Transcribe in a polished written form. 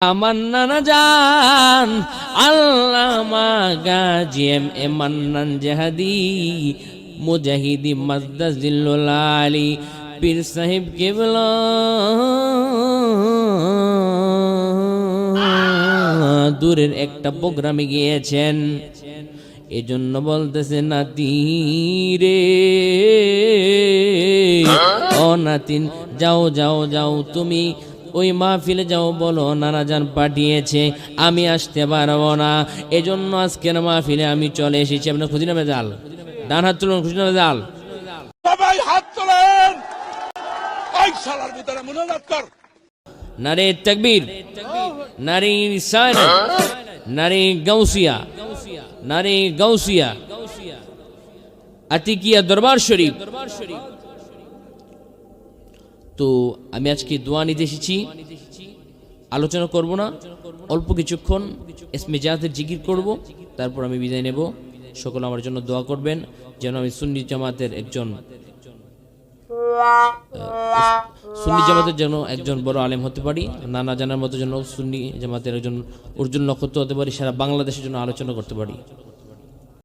আমার নানা জান আল্লামা গাজী এম এ মান্নান জাহাদি মুজাহিদি মাদ্দাজিল্লুল আলী পীর সাহেব কেবলা দূরের একটা প্রোগ্রামে গিয়েছেন। এজন্য বলতেছে নাতি রে ও নাতিন, যাও যাও যাও, তুমি ওই মাহফিলে যাও, বলো নানাজান পাঠিয়েছে, আমি আসতে পারবো না, এজন্য আজকের মাহফিলে আমি চলে এসেছি। আপনার খুঁজি না বেজাল, ডান হাত তুলুন, খুঁজি না বেজাল, সবাই হাত তোলেন। ওই শালার ভিতরে মুনাজাত কর। নারে তাকবীর, নারে রিসালাত, নারে গাউসিয়া, নারে গাউসিয়া, আতিকিয়া দরবার শরীফ। তো আমি আজকে দোয়া নিতে এসেছি, আলোচনা করব না, অল্প কিছুক্ষণ ইসমে জাতের জিকির করব, তারপর আমি বিদায় নেব। সকলে আমার জন্য দোয়া করবেন যেন আমি সুন্নি জামাতের জন্য একজন বড় আলেম হতে পারি, নানা জানার মতো যেন সুন্নি জামাতের একজন অর্জুন নক্ষত্র হতে পারি, সারা বাংলাদেশের জন্য আলোচনা করতে পারি।